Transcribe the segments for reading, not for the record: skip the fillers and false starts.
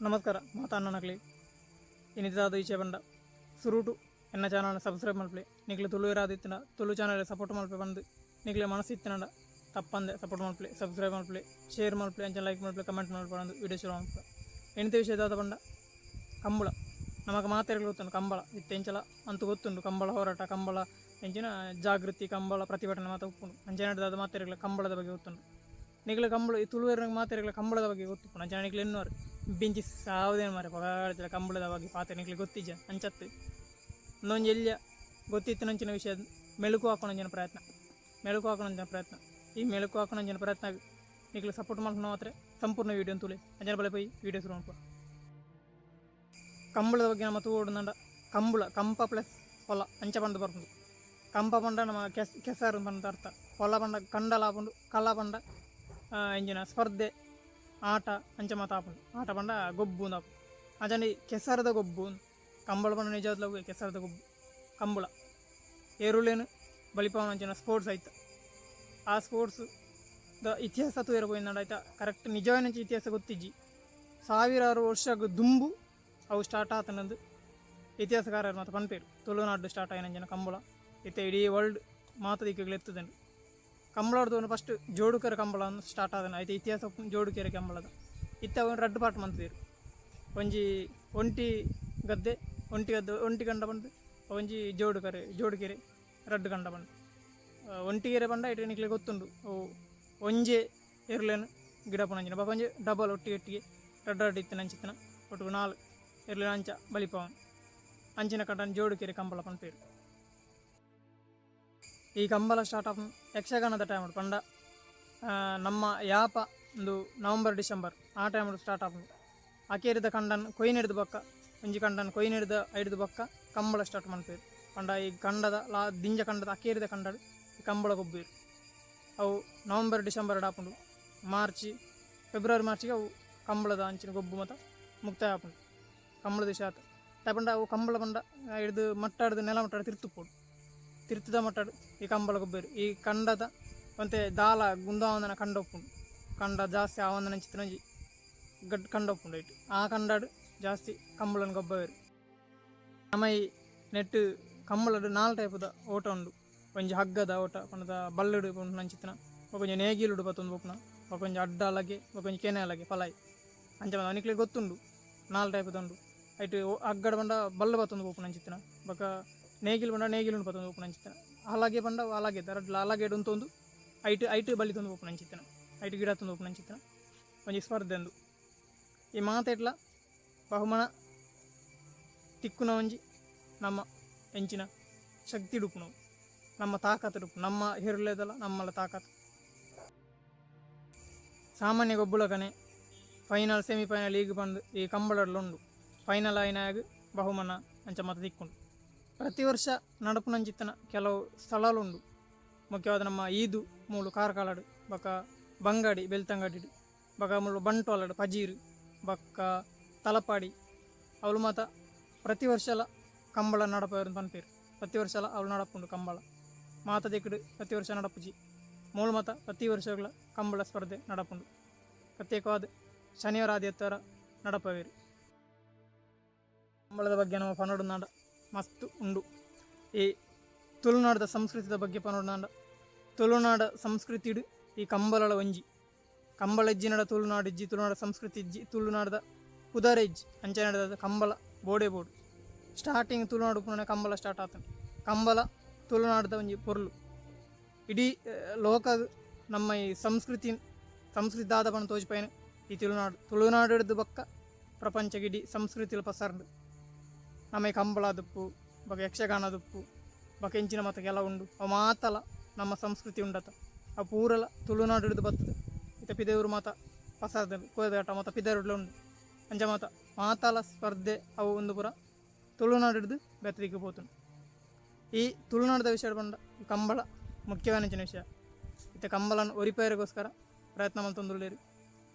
ನಮಸ್ಕಾರ ಮಾತಾಡನಕ್ಲಿ ಇನ್ನಿದಾದ ಈಚೆ ಬಂದ ಸುರುಟು ಎನ್ನ ಚಾನಲ್ ಸಬ್ಸ್ಕ್ರೈಬ್ ಮಲ್ಪಲೆ ನಿಕ್ಲೆ ತುಳು ಇರಾದಿತ್ತಿನ ತುಳು ಚಾನಲ್ ಸಪೋರ್ಟ್ ಮಲ್ಪೆ ಬಂದು ನಿಕ್ಲೆ ಮನಸ್ಸಿತ್ತಿನ ತಪ್ಪಂದೆ ಸಪೋರ್ಟ್ ಮಲ್ಪಲೆ ಸಬ್ಸ್ಕ್ರೈಬ್ ಮಲ್ಪಲೆ ಶೇರ್ ಮಲ್ಪಲೆ ಅಂಚೆ ಲೈಕ್ ಮಲ್ಪಲೆ ಕಮೆಂಟ್ ಮಲ್ಪೆ ಬಂದು ವಿಡಿಯೋ ಶುರು ಮಾಡ್ಪೆ ಎಣಿತ ವಿಷಯದಾದ ಬಂದ ಕಂಬಳ ನಮಗೆ ಮಾತೆರೆಗಳು ಗೊತ್ತುಂಡು ಕಂಬಳ ಇತ್ತೆಂಚಲ ಅಂತೂ ಗೊತ್ತುಂಡು ಕಂಬಳ ಹೋರಾಟ ಕಂಬಳ ಎಂಚಿನ ಜಾಗೃತಿ ಕಂಬಳ ಪ್ರತಿಭಟನೆ ಮಾತು ಒಪ್ಪುಂಡು ಅಂಚೆ ನಡೆದಾದ ಮಾತೆರೆಗಳ ಕಂಬಳದ ಬಗ್ಗೆ ಗೊತ್ತುಂಡು ನಿಗಲ ಕಂಬಳ ಈ ತುಳುವರಿನ ಮಾತೆರೆಗಳ ಕಂಬಳದ ಬಗ್ಗೆ ಗೊತ್ತು ಅಂಚೆ ನಿಗ್ಲು ಎನ್ನುವರು ಬೆಂಚಿ ಸಾವುದೇನು ಮಾರೆ ಪಗಾಡ್ತಿಲ್ಲ ಕಂಬಳದ ಬಗ್ಗೆ ಪಾತ್ರೆ ನಿಗ್ಲಿ ಗೊತ್ತಿಜ್ಜ ಅಂಚತ್ತು ಇನ್ನೊಂದು ಎಲ್ಲಿಯ ಗೊತ್ತಿತ್ತು ನಂಚಿನ ವಿಷಯ ಮೆಲುಕು ಹಾಕೋಣಂಜಿನ ಪ್ರಯತ್ನ ಈ ಮೆಲುಕು ಹಾಕೋಣಂಜಿನ ಪ್ರಯತ್ನ ನಿಗ್ಲು ಸಪೋರ್ಟ್ ಮಾಡ್ಕೊಂಡು ಮಾತ್ರ ಸಂಪೂರ್ಣ ವೀಡಿಯೋ ತುಳಿ ಅಂಜನ ಬಲೆ ಪೋಯಿ ವೀಡಿಯೋ ಶುರು ಮಾಡ್ಕೊ ಕಂಬಳದ ಬಗ್ಗೆ ನಮ್ಮ ತೂಡುಂಡ ಕಂಪ ಪ್ಲಸ್ ಹೊಲ ಅಂಚ ಬಂದು ಬರ್ಬೋದು ಕಂಪ ಪಂಡ ನಮ್ಮ ಕೆಸರು ಬಂದ ಅರ್ಥ ಹೊಲ ಪಂಡ ಕಂಡಲ ಹಾಕೊಂಡು ಕಲ್ಲ ಪಂಡ ಎಂಜಿನ ಸ್ಪರ್ಧೆ ಆಟ ಅಂಚೆ ಮಾತು ಆಪುಂಡು ಆಟ ಪಂಡ ಗೊಬ್ಬು ಆಪು ಅಂಚನೆ ಕೆಸರದ ಗೊಬ್ಬು ಕಂಬಳ ಪಂಡ ನಿಜವಾದ ಕೆಸರದ ಗೊಬ್ಬು ಕಂಬಳ ಏರುಳೇನು ಬಲಿಪಾವನ ಅಂಚಿನ ಸ್ಪೋರ್ಟ್ಸ್ ಆಯ್ತು ಆ ಸ್ಪೋರ್ಟ್ಸ್ ದ ಇತಿಹಾಸ ತೂರ ಪೋಯಿಂದ ಆಯ್ತಾ ಕರೆಕ್ಟ್ ನಿಜವಾದ ಇತಿಹಾಸ ಗೊತ್ತಿಜ್ಜಿ ಸಾವಿರಾರು ವರ್ಷ ದುಂಬು ಅವು ಸ್ಟಾರ್ಟ್ ಆತನಂದು ಇತಿಹಾಸಕಾರರು ಮತ್ತು ಪನ್ಪೇರು ತುಳುನಾಡು ಸ್ಟಾರ್ಟ್ ಆಯ್ನಂಜನ ಕಂಬಳ ಇತ್ತೆ ಇಡೀ ವರ್ಲ್ಡ್ ಮಾತು ದಿಕ್ಕಗಳು ಎತ್ತದಂಡು ಕಂಬಳದ್ದು ಫಸ್ಟ್ ಜೋಡುಕೆರೆ ಕಂಬಳ ಸ್ಟಾರ್ಟ್ ಆದನು ಆಯ್ತು ಇತಿಹಾಸ ಜೋಡುಕೆರೆ ಕಂಬಳದ ಇತ್ತ ಒಂದು ರಡ್ಡು ಪಾಠ ಮಂತಿದ್ರು ಒಂಜಿ ಒಂಟಿ ಗದ್ದೆ ಒಂಟಿ ಗಂಡ ಬಂದು ಒಂಜಿ ಜೋಡುಕೆರೆ ರಡ್ಡು ಗಂಡ ಬಂದು ಒಂಟಿಗೆರೆ ಬಂಡ ಇಟ್ಟು ನಿಕ್ಲೆ ಗೊತ್ತುಂಡು ಒಂಜೆ ಎರ್ಲೇನು ಗಿಡ ಪುಣಂಜಿನ ಒಂಜೆ ಡಬಲ್ ಒಟ್ಟಿಗೆ ರಡ್ಡು ಇತ್ತಿನ ಅಂಚಿತ್ತಿನ ಒಟ್ಟಿಗೆ 4 ಎರ್ಲೇನು ಅಂಚ ಬಲಿಪವನ್ ಅಂಚಿನ ಕಂಡ ಜೋಡುಕೆರೆ ಕಂಬಳ ಪನ್ಪೇರು ಈ ಕಂಬಳ ಸ್ಟಾರ್ಟ್ ಆಪ್ ಯಕ್ಷಗಾನದ ಟೈಮ್ ಪಂಡ ನಮ್ಮ ಯಾಪ ಒಂದು ನವಂಬರ್ ಡಿಸೆಂಬರ್ ಆ ಟೈಮ್ ಸ್ಟಾರ್ಟ್ ಆಪ್ ಅಕೇರಿದ ಕಂಡನ್ ಕೊಯ್ನಿಡ್ದು ಬಕ್ಕ ಒಂಜಿ ಕಂಡನ್ ಕೊಯ್ನಿಡ್ದು ಐಡ್ದು ಬಕ್ಕ ಕಂಬಳ ಸ್ಟಾರ್ಟ್ ಮಾಡ್ತೇವೆ ಪಂಡ ಈ ಕಂಡದ ದಿಂಜ ಕಂಡದ ಅಕೇರಿದ ಕಂಡಡು ಈ ಕಂಬಳ ಗೊಬ್ಬರು ಅವು ನವಂಬರ್ ಡಿಸೆಂಬರ್ ಆಪುಂಡು ಫೆಬ್ರವರಿ ಮಾರ್ಚಿಗೆ ಅವು ಕಂಬಳದ ಅಂಚಿನ ಗೊಬ್ಬು ಮತ್ತು ಮುಕ್ತಾಯ ಆಪುಂಡು ಕಂಬಳದ ಶಾತ ತಪಂಡ ಅವು ಕಂಬಳ ಪಂಡ ಹಿಡಿದು ಮಟ್ಟಾಡ್ದು ನೆಲ ಮಟ್ಟಾಡು ತಿರ್ತದ ಮಟ್ಟಾಡು ಈ ಕಂಬಳ ಗೊಬ್ಬರು ಈ ಕಂಡದ ಮತ್ತೆ ದಾಲ ಗುಂದಾವಂದನ ಕಂಡ ಒಪ್ಪುಂಡು ಕಂಡ ಜಾಸ್ತಿ ಆವಂದನ ಚಿತ್ರನಂಜಿ ಕಂಡ ಒಪ್ಪುಂಡು ಇಟ್ಟು ಆ ಕಂಡಾಡು ಜಾಸ್ತಿ ಕಂಬಳನ ಗೊಬ್ಬರು ನಮ್ಮ ಈ ನೆಟ್ ಕಂಬಳದ 4 ಟೈಪದ ಓಟ ಉಂಡು ಒಂಜಿ ಹಗ್ಗದ ಓಟ ಪಂಡದ ಬಲ್ಲಡು ಉಂಡು ನಂಚಿತ್ತನ ಒಂಜಿ ನೇಗಿಲುಡು ಬತ್ತೊಂದು ಒಪ್ಪುನ ಒಂಜಿ ಅಡ್ಡ ಅಲಗೆ ಒಂಜಿ ಕೆನೆ ಅಲಗೆ ಪಲಾಯಿ ಅಂಚ ಅವನಿಕ್ಲೆ ಗೊತ್ತುಂಡು 4 ಟೈಪದ ಉಂಡು ಐಟು ಹಗ್ಗಡ ಬಂಡ ಬಲ್ಲ ಬತ್ತೊಂದು ಒಪ್ಪು ನಂಚಿತ್ತನ ಬೊಕ ನೇಗಿಲು ಬಂಡ ನೇಗಿಲು ಬತ್ತೊಂದು ಒಪ್ಪು ನಂಚಿತ್ತನ ಅಲಗೆ ಬಂಡ ಅಲಗೆ ರಡ್ಲ ಅಲಗೆ ಉಂತೊಂದು ಐಟು ಬಲಿ ತಂದು ಒಪ್ಪು ನಂಚಿತ್ತನ ಐಟು ಗಿಡ ತಂದು ಒಪ್ಪು ನಂಚಿತ್ತನ ಒಂಜಿ ಸ್ಪರ್ಧೆ ಅಂದು ಈ ಮಾತೆಟ್ಲ ಬಹುಮಾನ ತಿಕ್ಕುನ ಒಂಜಿ ನಮ್ಮ ಎಂಚಿನ ಶಕ್ತಿ ಡುಪ್ಪು ನಾವು ನಮ್ಮ ತಾಕತ್ತು ಡುಪ್ಪು ನಮ್ಮ ಹಿರುಳೆದಲ್ಲ ನಮ್ಮಲ್ಲ ತಾಕತ್ತು ಸಾಮಾನ್ಯ ಗೊಬ್ಬುಳಕನೆ ಫೈನಲ್ ಸೆಮಿಫೈನಲ್ ಈಗ ಬಂದು ಈ ಕಂಬಳಡ್ಲು ಫೈನಲ್ ಆಯ್ನಾಗ ಬಹುಮಾನ ಅಂಚ ಮತ ತಿಕ್ಕೊಂಡು ಪ್ರತಿ ವರ್ಷ ನಡಪುನಂಚಿತ್ತನ ಕೆಲವು ಸ್ಥಳಗಳುಂಡು ಮುಖ್ಯವಾದ ನಮ್ಮ ಈದು ಮೂಲು ಕಾರ್ಕಳಡು ಬೊಕ್ಕ ಬಂಗಾಡಿ ಬೆಳ್ತಂಗಡಿ ಬೊಕ ಮೂಲು ಬಂಟೋಲಡು ಪಜೀರು ಬೊಕ್ಕ ತಲಪಾಡಿ ಅವಳು ಮಾತ ಪ್ರತಿ ವರ್ಷಲ ಕಂಬಳ ನಡಪರು ಪನ್ಪೇರು ಪ್ರತಿ ವರ್ಷಲ ಅವಳು ನಡಪುಂಡು ಕಂಬಳ ಮಾತ ದಿಕ್ಕಡು ಪ್ರತಿ ವರ್ಷ ನಡಪುಜಿ ಮೂಲು ಮಾತ ಪ್ರತಿ ವರ್ಷಗಳ ಕಂಬಳ ಸ್ಪರ್ಧೆ ನಡಪುಂಡು ಪ್ರತ್ಯೇಕವಾದ ಶನಿವಾರ ಆದಿತ್ಯವಾರ ನಡಪವೇರು ಕಂಬಳದ ಬಗ್ಗೆ ನಮ್ಮ ಪನೋಡು ನಾಡ ಮಸ್ತ್ ಉಂಡು ಈ ತುಳುನಾಡದ ಸಂಸ್ಕೃತಿದ ಬಗ್ಗೆ ಪನೋಡು ನಾಡ ತುಳುನಾಡ ಸಂಸ್ಕೃತಿ ಈ ಕಂಬಳಳ ಒಂಜಿ ಕಂಬಳ ಇಜ್ಜಿನಡ ತುಳುನಾಡು ಇಜ್ಜಿ ತುಳುನಾಡ ಸಂಸ್ಕೃತಿ ಇಜ್ಜಿ ತುಳುನಾಡದ ಕುದರೆ ಇಜ್ಜಿ ಅಂಚೆ ನಡೆದ ಕಂಬಳ ಬೋಡೆ ಬೋಡು ಸ್ಟಾರ್ಟಿಂಗ್ ತುಳುನಾಡು ಪುನಃ ಕಂಬಳ ಸ್ಟಾರ್ಟ್ ಆತನು ಕಂಬಳ ತುಳುನಾಡದ ಒಂಜಿ ಪೊರ್ಲು ಇಡೀ ಲೋಕ ನಮ್ಮ ಈ ಸಂಸ್ಕೃತಿ ದಾದ ಪಣ ತೋಜಿಪೈನ ಈ ತುಳುನಾಡು ಹಿಡಿದು ಬಕ್ಕ ಪ್ರಪಂಚಗಿಡೀ ಸಂಸ್ಕೃತಿಲು ಪಸರ್ದು ನಮ್ಮ ಈ ಕಂಬಳ ದುಪ್ಪು ಬೊಕ ಯಕ್ಷಗಾನ ದುಪ್ಪು ಬೊಕ ಎಂಚಿನ ಮತ ಕೆಲ ಉಂಡು ಅವು ಮಾತಲ ನಮ್ಮ ಸಂಸ್ಕೃತಿ ಉಂಡತ ಅವು ಪೂರಲ ತುಳುನಾಡು ಹಿಡಿದು ಬರ್ತದೆ ಇತ್ತ ಪಿದೇವರು ಮಾತ ಪಸರ್ದ ಕೋದಾಟ ಮತ್ತು ಪಿದೇರುಡ್ಲ ಉಂಡು ಅಂಚ ಮಾತಲ ಸ್ಪರ್ಧೆ ಅವು ಒಂದು ಪುರ ತುಳುನಾಡು ಹಿಡಿದು ಬೆತ್ತದಿಕ್ಕೆ ಹೋತುಂಡು ಈ ತುಳುನಾಡದ ವಿಷಯ ಬಂದ ಈ ಕಂಬಳ ಮುಖ್ಯವಾದ ವಿಷಯ ಇತ್ತ ಕಂಬಳನ ಒರಿಪೇರಿಗೋಸ್ಕರ ಪ್ರಯತ್ನ ಮಂತೊಂದುಳ್ಳೇರು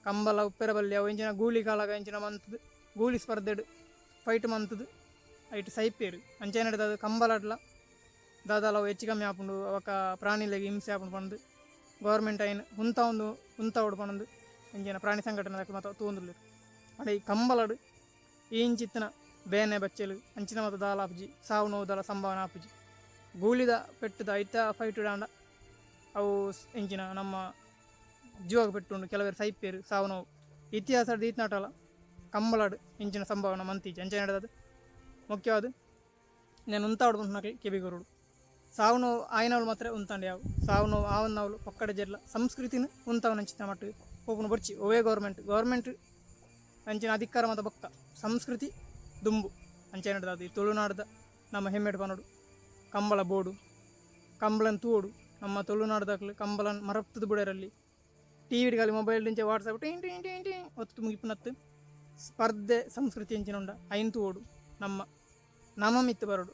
ಕಂಬಳ ಉಪ್ಪೆರ ಬಲ್ಲಿ ಅವು ಎಂಚಿನ ಗೂಳಿ ಕಾಲಾಗ ಎಂಚಿನ ಮಂತದ್ದು ಗೂಳಿ ಸ್ಪರ್ಧೆಡು ಫೈಟ್ ಮಂತದ್ದು ಐಟು ಸೈಪೇರು ಅಂಚೆ ನಡೆದ ಕಂಬಳಡ್ಲ ದಾದಾಲ ಅವು ಹೆಚ್ಚು ಕಮ್ಮಿ ಆಪುಂಡು ಅವಕ್ಕ ಪ್ರಾಣಿಲೆಗೆ ಹಿಂಸೆ ಆಪುಂಡು ಪಂದು ಗೌರ್ಮೆಂಟ್ ಐನ್ ಹುಂತ ಉಂಡು ಪಣಂದು ಎಂಜಿನ ಪ್ರಾಣಿ ಸಂಘಟನೆ ಮತ್ತು ತೂಂದುಳ್ಳೇರು ಅಡ ಈ ಕಂಬಲಡು ಈಂಚಿತ್ತಿನ ಬೇನೆ ಬಚ್ಚಲು ಅಂಚಿನ ಮತ್ತು ದಾಲ ಆಪುಜಿ ಸಾವು ನೋವು ದಾಲ ಸಂಭಾವನೆ ಆಪುಜಿ ಗೂಳಿದ ಪೆಟ್ಟದ ಐತ ಫೈಟ್ ಡಾಂಡ ಅವು ಎಂಚಿನ ನಮ್ಮ ಜೀವಾಗ ಪೆಟ್ಟುಂಡು ಕೆಲವರು ಸೈಪೇರು ಸಾವು ನೋವು ಇತಿಹಾಸದ ಈತ್ನಾಟಲ್ಲ ಕಂಬಳಡು ಇಂಚಿನ ಸಂಭಾವನೆ ಮಂತೀಜಿ ಅಂಚೆ ನಡೆದದು ಮುಖ್ಯವಾದ నేను ఉంటాడు నాకు కెబిగరుడు సావు నువ్వు ఆయనవులు మాత్రమే ఉంటాండి యావు సావు నువ్వు ఆవన్నవులు ఒక్కడ జర్ల సంస్కృతిని ఉంటావు నంచిన మట్టు పోపును బొచ్చి ఓవే గవర్నమెంట్ ಅಂಚಿನ ಅಧಿಕಾರ ಮತ್ತು ಬೊಕ್ಕ ಸಂಸ್ಕೃತಿ ದುಂಬು ಅಂಚೆ ನಡೆದ ಅದು ತುಳುನಾಡದ ನಮ್ಮ ಹೆಮ್ಮೆಡು ಪನೋಡು ಕಂಬಳ ಬೋಡು ಕಂಬಳನ್ ತೂಡು ನಮ್ಮ ತುಳುನಾಡದಾಗಲು ಕಂಬಳನ್ ಮರಪ್ತದ ಬುಡರಲ್ಲಿ ಟಿವಿಡಿಗಲ್ಲಿ ಮೊಬೈಲ್ ದಿಂಚೆ ವಾಟ್ಸಪ್ ಟಿಂಗ್ ಟಿಂಗ್ ಟಿಂಗ್ ಟಿಂಗ್ ಒತ್ತು ಮುಗಿಪುನತ್ತು ಸ್ಪರ್ಧೆ ಸಂಸ್ಕೃತಿ ಅಂಚಿನ ಉಂಡ ಐನ್ ತೂಡು ನಮ್ಮ ನಮ್ಮ ಮಿತ್ತು ಬರೋಡು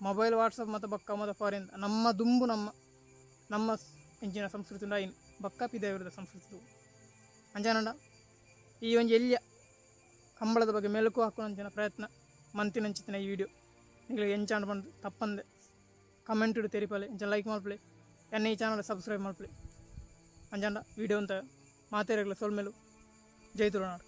ಮೊಬೈಲ್ ವಾಟ್ಸಪ್ ಮತ್ತು ಬೊಕ್ಕ ಮತ್ತು ಫಾರಿನ್ ನಮ್ಮ ದುಂಬು ನಮ್ಮ ಎಂಚಿನ ಸಂಸ್ಕೃತಿ ಉಂಡ ಐನ್ ಬೊಕ್ಕ ಪಿದೇವರದ ಸಂಸ್ಕೃತಿ ಅಂಜಾನಂಡ ಈ ಒಂಜಿ ಎಲ್ಲಿಯ ಕಂಬಳದ ಬಗ್ಗೆ ಮೆಲುಕು ಹಾಕೋಂಚಿನ ಪ್ರಯತ್ನ ಮಂತಿನಂಚಿತ್ತಿನ ಈ ವಿಡಿಯೋ ನಿಮಗೆ ಎಂಚಾಂಡ್ ಬಂದು ತಪ್ಪಂದೆ ಕಮೆಂಟ್ ಇಡು ತೆರಿಪಲೆ ಎಂಚ ಲೈಕ್ ಮಾಡ್ಪಲೆ ಎನ್ನ ಈ ಚಾನಲ್ ಸಬ್ಸ್ಕ್ರೈಬ್ ಮಾಡ್ಪಲೆ ಅಂಜಾಂಡ ವಿಡಿಯೋ ಅಂತ ಮಾತೇರಗಳ ಸೋಲ್ಮೇಲು ಜೈ ತುಳುನಾಡು.